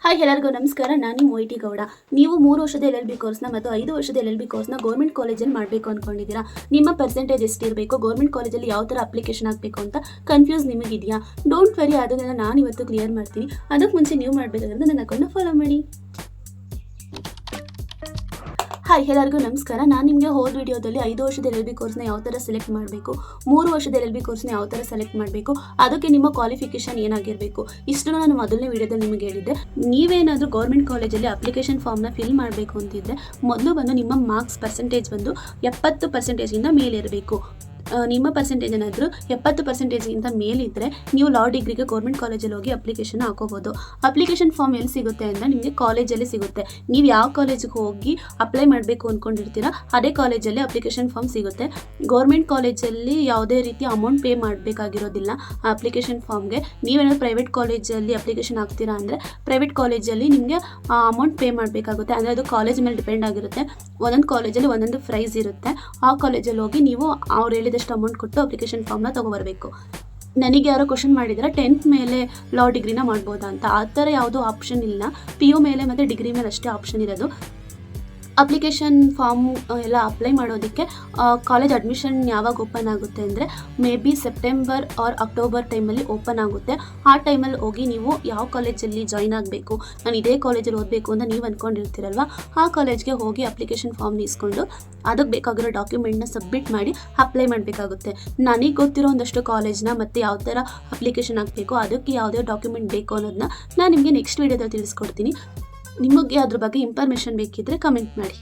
Hi ಎಲ್ಲರಿಗೂ ನಮಸ್ಕಾರ. ನಾನು ನಿಮ್ಮ OIT ಗೌಡ. ನೀವು 3 ವರ್ಷದ LLB ಕೋರ್ಸ್ನ ಮತ್ತು 5 ವರ್ಷದ LLB ಕೋರ್ಸ್ನ ಗೌರ್ಮೆಂಟ್ ಕಾಲೇಜಲ್ಲಿ ಮಾಡಬೇಕು ಅಂದ್ಕೊಂಡಿದ್ದೀರಾ. ನಿಮ್ಮ ಪರ್ಸೆಂಟೇಜ್ ಎಷ್ಟಿರಬೇಕು, ಗೌರ್ಮೆಂಟ್ ಕಾಲೇಜಲ್ಲಿ ಯಾವ ಥರ ಅಪ್ಲಿಕೇಶನ್ ಹಾಕಬೇಕು ಅಂತ ಕನ್ಫ್ಯೂಸ್ ನಿಮಗಿದೆಯಾ? ಡೋಂಟ್ ವರಿ, ಅದನ್ನೆಲ್ಲ ನಾನು ಇವತ್ತು ಕ್ಲಿಯರ್ ಮಾಡ್ತೀನಿ. ಅದಕ್ಕೆ ಮುಂಚೆ ನೀವು ಮಾಡಬೇಕಾದ್ರೆ ನನ್ನ ಅಕೌಂಟ್ನ ಫಾಲೋ ಮಾಡಿ. ಹಾಯ್ ಎಲ್ಲರಿಗೂ ನಮಸ್ಕಾರ. ನಾನು ನಿಮಗೆ ಹೋದ ವಿಡಿಯೋದಲ್ಲಿ 5 ವರ್ಷದ LLB ಕೋರ್ಸ್ನ ಯಾವ ಥರ ಸೆಲೆಕ್ಟ್ ಮಾಡಬೇಕು, 3 ವರ್ಷದ LLB ಕೋರ್ಸ್ನ ಯಾವ ಥರ ಸೆಲೆಕ್ಟ್ ಮಾಡಬೇಕು, ಅದಕ್ಕೆ ನಿಮ್ಮ ಕ್ವಾಲಿಫಿಕೇಷನ್ ಏನಾಗಿರಬೇಕು, ಇಷ್ಟನ್ನು ನಾನು ಮೊದಲನೇ ವಿಡಿಯೋದಲ್ಲಿ ನಿಮಗೆ ಹೇಳಿದ್ದೆ. ನೀವೇನಾದರೂ ಗೌರ್ಮೆಂಟ್ ಕಾಲೇಜಲ್ಲಿ ಅಪ್ಲಿಕೇಶನ್ ಫಾರ್ಮ್ನ ಫಿಲ್ ಮಾಡಬೇಕು ಅಂತಿದ್ದರೆ ಮೊದಲು ಬಂದು ನಿಮ್ಮ ಮಾರ್ಕ್ಸ್ ಪರ್ಸೆಂಟೇಜ್ ಬಂದು 70%ಗಿಂತ ಮೇಲಿರಬೇಕು. ನಿಮ್ಮ ಪರ್ಸೆಂಟೇಜ್ ಏನಾದರೂ 70%ಗಿಂತ ಮೇಲಿದ್ದರೆ ನೀವು ಲಾ ಡಿಗ್ರಿಗೆ ಗೌರ್ಮೆಂಟ್ ಕಾಲೇಜಲ್ಲಿ ಹೋಗಿ ಅಪ್ಲಿಕೇಶನ್ ಹಾಕೋಬೋದು. ಅಪ್ಲಿಕೇಶನ್ ಫಾರ್ಮ್ ಎಲ್ಲಿ ಸಿಗುತ್ತೆ ಅಂದರೆ ನಿಮಗೆ ಕಾಲೇಜಲ್ಲಿ ಸಿಗುತ್ತೆ. ನೀವು ಯಾವ ಕಾಲೇಜಿಗೆ ಹೋಗಿ ಅಪ್ಲೈ ಮಾಡಬೇಕು ಅಂದ್ಕೊಂಡಿರ್ತೀರ ಅದೇ ಕಾಲೇಜಲ್ಲಿ ಅಪ್ಲಿಕೇಶನ್ ಫಾರ್ಮ್ ಸಿಗುತ್ತೆ. ಗೌರ್ಮೆಂಟ್ ಕಾಲೇಜಲ್ಲಿ ಯಾವುದೇ ರೀತಿ ಅಮೌಂಟ್ ಪೇ ಮಾಡಬೇಕಾಗಿರೋದಿಲ್ಲ ಆ ಅಪ್ಲಿಕೇಶನ್ ಫಾರ್ಮ್ಗೆ. ನೀವೇನಾದರೂ ಪ್ರೈವೇಟ್ ಕಾಲೇಜಲ್ಲಿ ಅಪ್ಲಿಕೇಶನ್ ಹಾಕ್ತೀರಾ ಅಂದರೆ ಪ್ರೈವೇಟ್ ಕಾಲೇಜಲ್ಲಿ ನಿಮಗೆ ಅಮೌಂಟ್ ಪೇ ಮಾಡಬೇಕಾಗುತ್ತೆ. ಅಂದರೆ ಅದು ಕಾಲೇಜ್ ಮೇಲೆ ಡಿಪೆಂಡ್ ಆಗಿರುತ್ತೆ. ಒಂದೊಂದು ಕಾಲೇಜಲ್ಲಿ ಒಂದೊಂದು ಪ್ರೈಸ್ ಇರುತ್ತೆ. ಆ ಕಾಲೇಜಲ್ಲಿ ಹೋಗಿ ನೀವು ಅವ್ರು ಹೇಳಿದಷ್ಟು ಅಮೌಂಟ್ ಕೊಟ್ಟು ಅಪ್ಲಿಕೇಶನ್ ಫಾರ್ಮ್ನ ತೊಗೊಬರಬೇಕು. ನನಗೆ ಯಾರೋ ಕ್ವಶನ್ ಮಾಡಿದರೆ 10th ಮೇಲೆ ಲಾ ಡಿಗ್ರಿನ ಮಾಡ್ಬೋದಾ ಅಂತ. ಆ ಥರ ಯಾವುದೂ ಆಪ್ಷನ್ ಇಲ್ಲ. PU ಮೇಲೆ ಮತ್ತು ಡಿಗ್ರಿ ಮೇಲೆ ಅಷ್ಟೇ ಆಪ್ಷನ್ ಇರೋದು. ಅಪ್ಲಿಕೇಶನ್ ಫಾರ್ಮ್ ಎಲ್ಲ ಅಪ್ಲೈ ಮಾಡೋದಕ್ಕೆ ಕಾಲೇಜ್ ಅಡ್ಮಿಷನ್ ಯಾವಾಗ ಓಪನ್ ಆಗುತ್ತೆ ಅಂದರೆ maybe September or October ಟೈಮಲ್ಲಿ ಓಪನ್ ಆಗುತ್ತೆ. ಆ ಟೈಮಲ್ಲಿ ಹೋಗಿ ನೀವು ಯಾವ ಕಾಲೇಜಲ್ಲಿ ಜಾಯ್ನ್ ಆಗಬೇಕು, ನಾನು ಇದೇ ಕಾಲೇಜಲ್ಲಿ ಓದಬೇಕು ಅಂತ ನೀವು ಅಂದ್ಕೊಂಡಿರ್ತೀರಲ್ವ, ಆ ಕಾಲೇಜ್ಗೆ ಹೋಗಿ ಅಪ್ಲಿಕೇಶನ್ ಫಾರ್ಮ್ನ ಇಸ್ಕೊಂಡು ಅದಕ್ಕೆ ಬೇಕಾಗಿರೋ ಡಾಕ್ಯುಮೆಂಟ್ನ ಸಬ್ಮಿಟ್ ಮಾಡಿ ಅಪ್ಲೈ ಮಾಡಬೇಕಾಗುತ್ತೆ. ನನಗೆ ಗೊತ್ತಿರೋ ಒಂದಷ್ಟು ಕಾಲೇಜ್ನ ಮತ್ತು ಯಾವ ಥರ ಅಪ್ಲಿಕೇಶನ್ ಹಾಕಬೇಕು, ಅದಕ್ಕೆ ಯಾವುದೇ ಡಾಕ್ಯುಮೆಂಟ್ ಬೇಕು ಅನ್ನೋದನ್ನ ನಾನು ನಿಮಗೆ ನೆಕ್ಸ್ಟ್ ವೀಡಿಯೋದಲ್ಲಿ ತಿಳಿಸ್ಕೊಡ್ತೀನಿ. ನಿಮಗೆ ಅದ್ರ ಬಗ್ಗೆ ಇನ್ಫಾರ್ಮೇಷನ್ ಬೇಕಿದ್ದರೆ ಕಮೆಂಟ್ ಮಾಡಿ.